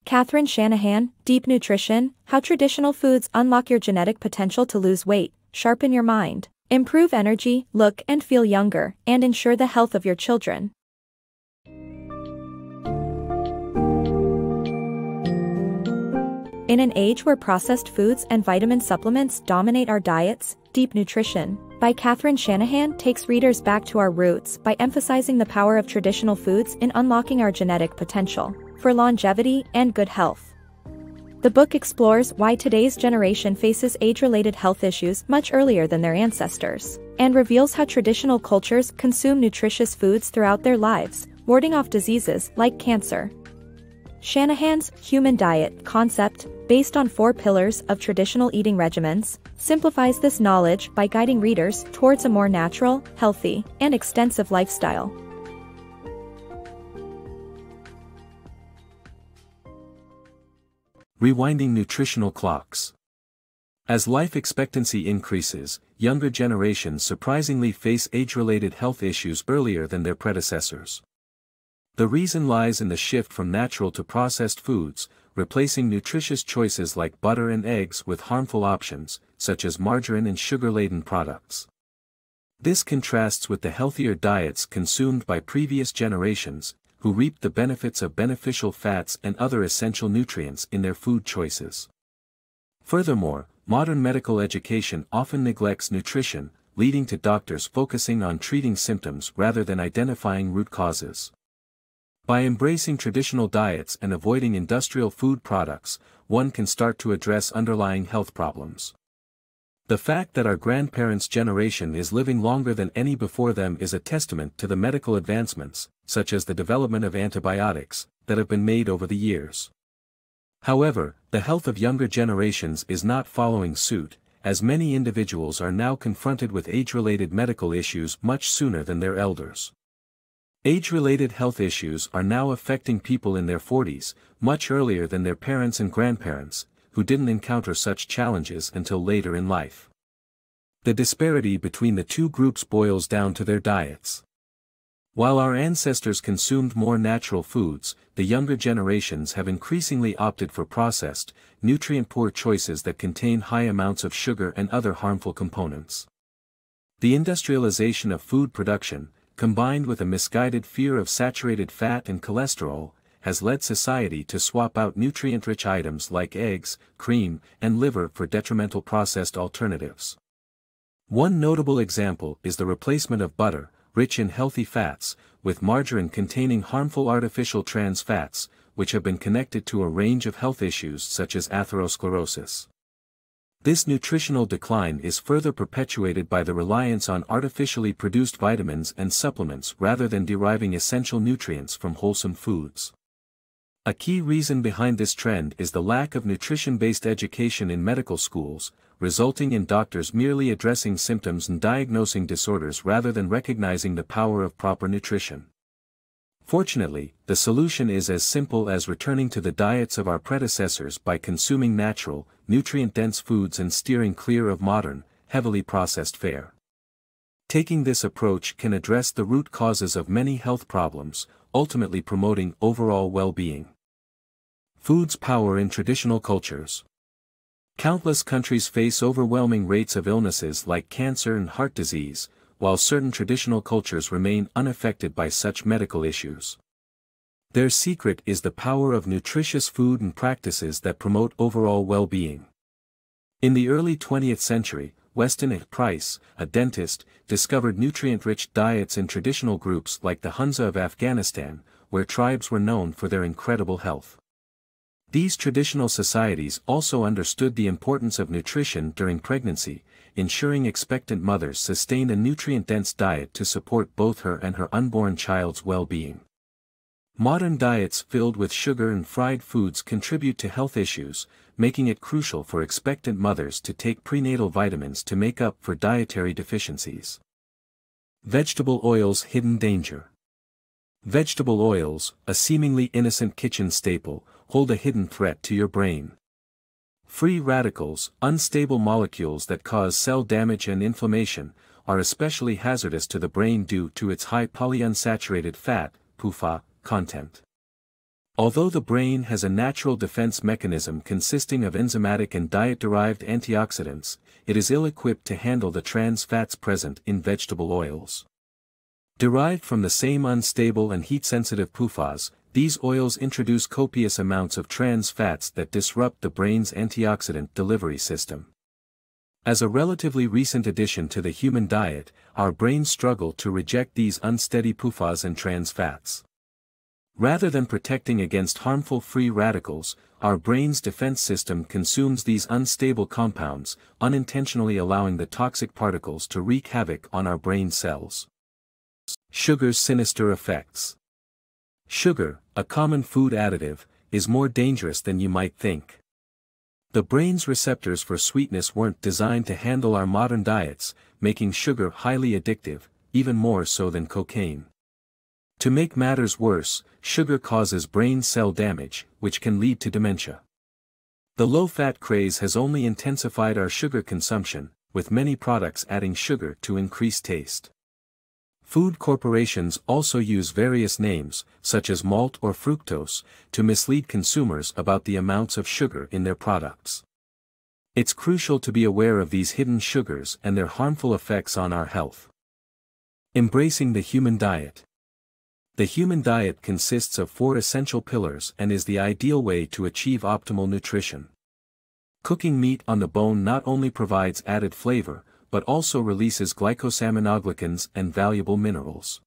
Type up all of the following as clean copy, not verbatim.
Catherine Shanahan, Deep Nutrition, How Traditional Foods Unlock Your Genetic Potential to Lose Weight, Sharpen Your Mind, Improve Energy, Look and Feel Younger, and Ensure the Health of Your Children. In an age where processed foods and vitamin supplements dominate our diets, Deep Nutrition, by Catherine Shanahan takes readers back to our roots by emphasizing the power of traditional foods in unlocking our genetic potential for longevity and good health. The book explores why today's generation faces age-related health issues much earlier than their ancestors, and reveals how traditional cultures consume nutritious foods throughout their lives, warding off diseases like cancer. Shanahan's human diet concept, based on 4 pillars of traditional eating regimens, simplifies this knowledge by guiding readers towards a more natural, healthy, and extensive lifestyle. Rewinding nutritional clocks. As life expectancy increases, younger generations surprisingly face age-related health issues earlier than their predecessors. The reason lies in the shift from natural to processed foods, replacing nutritious choices like butter and eggs with harmful options, such as margarine and sugar-laden products. This contrasts with the healthier diets consumed by previous generations, who reaped the benefits of beneficial fats and other essential nutrients in their food choices. Furthermore, modern medical education often neglects nutrition, leading to doctors focusing on treating symptoms rather than identifying root causes. By embracing traditional diets and avoiding industrial food products, one can start to address underlying health problems. The fact that our grandparents' generation is living longer than any before them is a testament to the medical advancements, such as the development of antibiotics, that have been made over the years. However, the health of younger generations is not following suit, as many individuals are now confronted with age-related medical issues much sooner than their elders. Age-related health issues are now affecting people in their 40s, much earlier than their parents and grandparents, who didn't encounter such challenges until later in life. The disparity between the two groups boils down to their diets. While our ancestors consumed more natural foods, the younger generations have increasingly opted for processed, nutrient-poor choices that contain high amounts of sugar and other harmful components. The industrialization of food production, combined with a misguided fear of saturated fat and cholesterol, has led society to swap out nutrient-rich items like eggs, cream, and liver for detrimental processed alternatives. One notable example is the replacement of butter, rich in healthy fats, with margarine containing harmful artificial trans fats, which have been connected to a range of health issues such as atherosclerosis. This nutritional decline is further perpetuated by the reliance on artificially produced vitamins and supplements rather than deriving essential nutrients from wholesome foods. A key reason behind this trend is the lack of nutrition-based education in medical schools, resulting in doctors merely addressing symptoms and diagnosing disorders rather than recognizing the power of proper nutrition. Fortunately, the solution is as simple as returning to the diets of our predecessors by consuming natural, nutrient-dense foods and steering clear of modern, heavily processed fare. Taking this approach can address the root causes of many health problems, ultimately promoting overall well-being. Food's power in traditional cultures. Countless countries face overwhelming rates of illnesses like cancer and heart disease, while certain traditional cultures remain unaffected by such medical issues. Their secret is the power of nutritious food and practices that promote overall well-being. In the early 20th century, Weston Price, a dentist, discovered nutrient-rich diets in traditional groups like the Hunza of Afghanistan, where tribes were known for their incredible health. These traditional societies also understood the importance of nutrition during pregnancy, ensuring expectant mothers sustained a nutrient-dense diet to support both her and her unborn child's well-being. Modern diets filled with sugar and fried foods contribute to health issues, making it crucial for expectant mothers to take prenatal vitamins to make up for dietary deficiencies. Vegetable oils' hidden danger. Vegetable oils, a seemingly innocent kitchen staple, hold a hidden threat to your brain. Free radicals, unstable molecules that cause cell damage and inflammation, are especially hazardous to the brain due to its high polyunsaturated fat (PUFA) content. Although the brain has a natural defense mechanism consisting of enzymatic and diet-derived antioxidants, it is ill-equipped to handle the trans fats present in vegetable oils. Derived from the same unstable and heat-sensitive PFAS, these oils introduce copious amounts of trans fats that disrupt the brain's antioxidant delivery system. As a relatively recent addition to the human diet, our brains struggle to reject these unsteady PFAS and trans fats. Rather than protecting against harmful free radicals, our brain's defense system consumes these unstable compounds, unintentionally allowing the toxic particles to wreak havoc on our brain cells. Sugar's sinister effects. Sugar, a common food additive, is more dangerous than you might think. The brain's receptors for sweetness weren't designed to handle our modern diets, making sugar highly addictive, even more so than cocaine. To make matters worse, sugar causes brain cell damage, which can lead to dementia. The low-fat craze has only intensified our sugar consumption, with many products adding sugar to increase taste. Food corporations also use various names, such as malt or fructose, to mislead consumers about the amounts of sugar in their products. It's crucial to be aware of these hidden sugars and their harmful effects on our health. Embracing the human diet. The human diet consists of 4 essential pillars and is the ideal way to achieve optimal nutrition. Cooking meat on the bone not only provides added flavor, but also releases glycosaminoglycans and valuable minerals.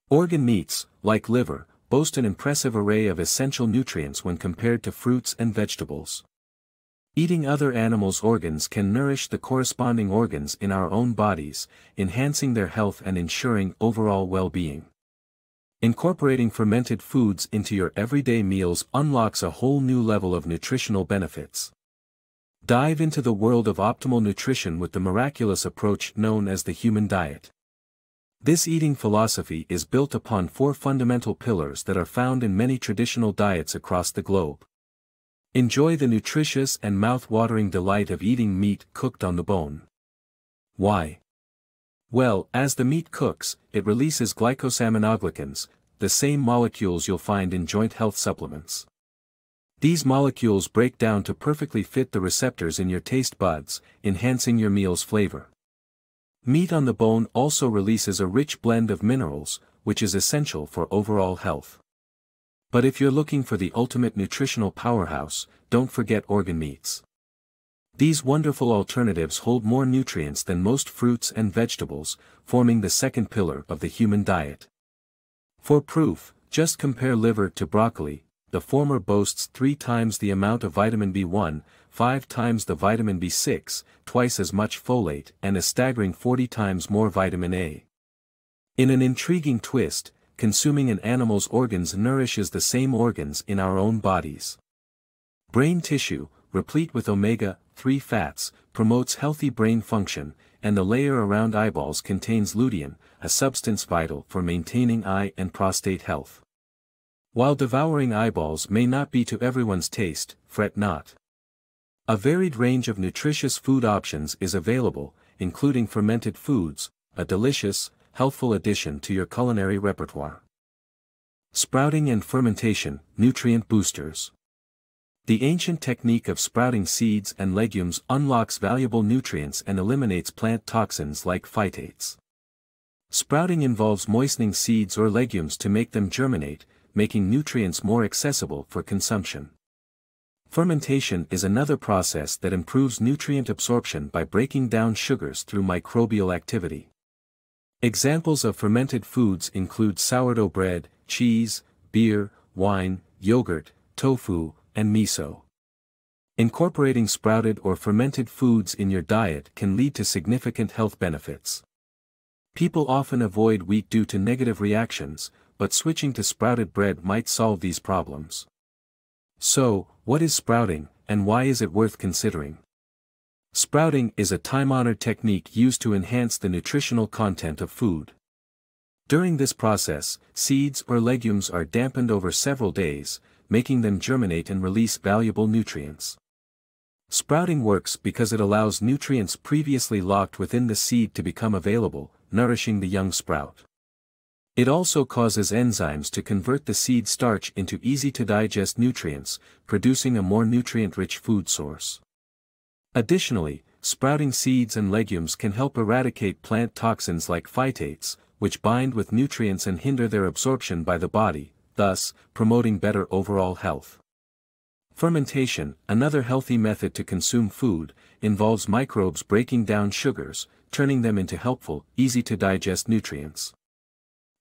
Organ meats, like liver, boast an impressive array of essential nutrients when compared to fruits and vegetables. Eating other animals' organs can nourish the corresponding organs in our own bodies, enhancing their health and ensuring overall well-being. Incorporating fermented foods into your everyday meals unlocks a whole new level of nutritional benefits. Dive into the world of optimal nutrition with the miraculous approach known as the human diet. This eating philosophy is built upon 4 fundamental pillars that are found in many traditional diets across the globe. Enjoy the nutritious and mouth-watering delight of eating meat cooked on the bone. Why? Well, as the meat cooks, it releases glycosaminoglycans, the same molecules you'll find in joint health supplements. These molecules break down to perfectly fit the receptors in your taste buds, enhancing your meal's flavor. Meat on the bone also releases a rich blend of minerals, which is essential for overall health. But if you're looking for the ultimate nutritional powerhouse, don't forget organ meats. These wonderful alternatives hold more nutrients than most fruits and vegetables, forming the second pillar of the human diet. For proof, just compare liver to broccoli. The former boasts 3 times the amount of vitamin B1, 5 times the vitamin B6, twice as much folate, and a staggering 40 times more vitamin A. In an intriguing twist, consuming an animal's organs nourishes the same organs in our own bodies. Brain tissue, replete with omega-3 fats, promotes healthy brain function, and the layer around eyeballs contains lutein, a substance vital for maintaining eye and prostate health. While devouring eyeballs may not be to everyone's taste, fret not. A varied range of nutritious food options is available, including fermented foods, a delicious, healthful addition to your culinary repertoire. Sprouting and fermentation, nutrient boosters. The ancient technique of sprouting seeds and legumes unlocks valuable nutrients and eliminates plant toxins like phytates. Sprouting involves moistening seeds or legumes to make them germinate, making nutrients more accessible for consumption. Fermentation is another process that improves nutrient absorption by breaking down sugars through microbial activity. Examples of fermented foods include sourdough bread, cheese, beer, wine, yogurt, tofu, and miso. Incorporating sprouted or fermented foods in your diet can lead to significant health benefits. People often avoid wheat due to negative reactions, but switching to sprouted bread might solve these problems. So, what is sprouting, and why is it worth considering? Sprouting is a time-honored technique used to enhance the nutritional content of food. During this process, seeds or legumes are dampened over several days, making them germinate and release valuable nutrients. Sprouting works because it allows nutrients previously locked within the seed to become available, nourishing the young sprout. It also causes enzymes to convert the seed starch into easy-to-digest nutrients, producing a more nutrient-rich food source. Additionally, sprouting seeds and legumes can help eradicate plant toxins like phytates, which bind with nutrients and hinder their absorption by the body, thus, promoting better overall health. Fermentation, another healthy method to consume food, involves microbes breaking down sugars, turning them into helpful, easy-to-digest nutrients.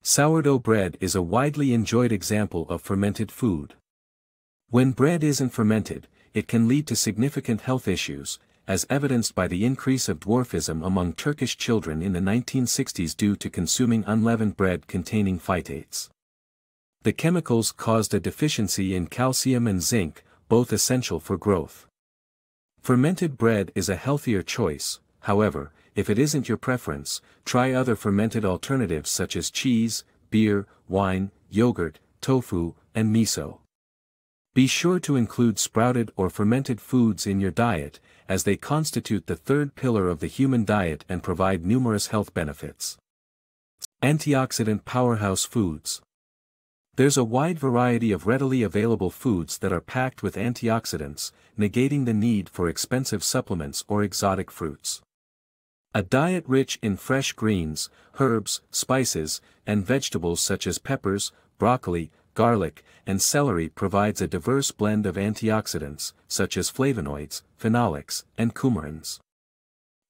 Sourdough bread is a widely enjoyed example of fermented food. When bread isn't fermented, it can lead to significant health issues, as evidenced by the increase of dwarfism among Turkish children in the 1960s due to consuming unleavened bread containing phytates. The chemicals caused a deficiency in calcium and zinc, both essential for growth. Fermented bread is a healthier choice, however, if it isn't your preference, try other fermented alternatives such as cheese, beer, wine, yogurt, tofu, and miso. Be sure to include sprouted or fermented foods in your diet, as they constitute the third pillar of the human diet and provide numerous health benefits. Antioxidant powerhouse foods. There's a wide variety of readily available foods that are packed with antioxidants, negating the need for expensive supplements or exotic fruits. A diet rich in fresh greens, herbs, spices, and vegetables such as peppers, broccoli, garlic, and celery provides a diverse blend of antioxidants, such as flavonoids, phenolics, and coumarins.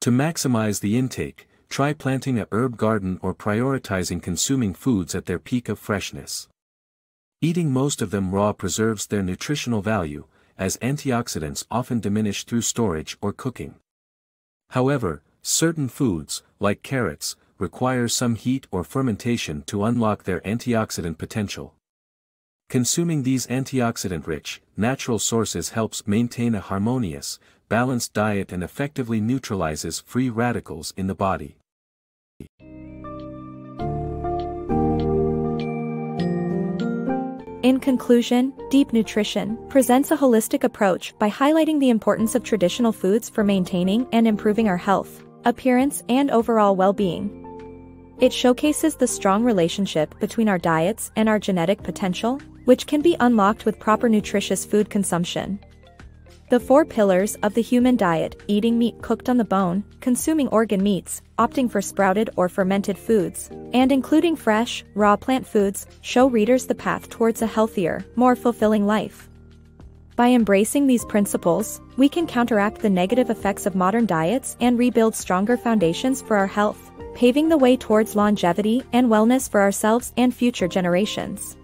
To maximize the intake, try planting a herb garden or prioritizing consuming foods at their peak of freshness. Eating most of them raw preserves their nutritional value, as antioxidants often diminish through storage or cooking. However, certain foods, like carrots, require some heat or fermentation to unlock their antioxidant potential. Consuming these antioxidant-rich, natural sources helps maintain a harmonious, balanced diet and effectively neutralizes free radicals in the body. In conclusion, Deep Nutrition presents a holistic approach by highlighting the importance of traditional foods for maintaining and improving our health, appearance, and overall well-being. It showcases the strong relationship between our diets and our genetic potential, which can be unlocked with proper nutritious food consumption. The 4 pillars of the human diet: eating meat cooked on the bone, consuming organ meats, opting for sprouted or fermented foods, and including fresh, raw plant foods, show readers the path towards a healthier, more fulfilling life. By embracing these principles, we can counteract the negative effects of modern diets and rebuild stronger foundations for our health, paving the way towards longevity and wellness for ourselves and future generations.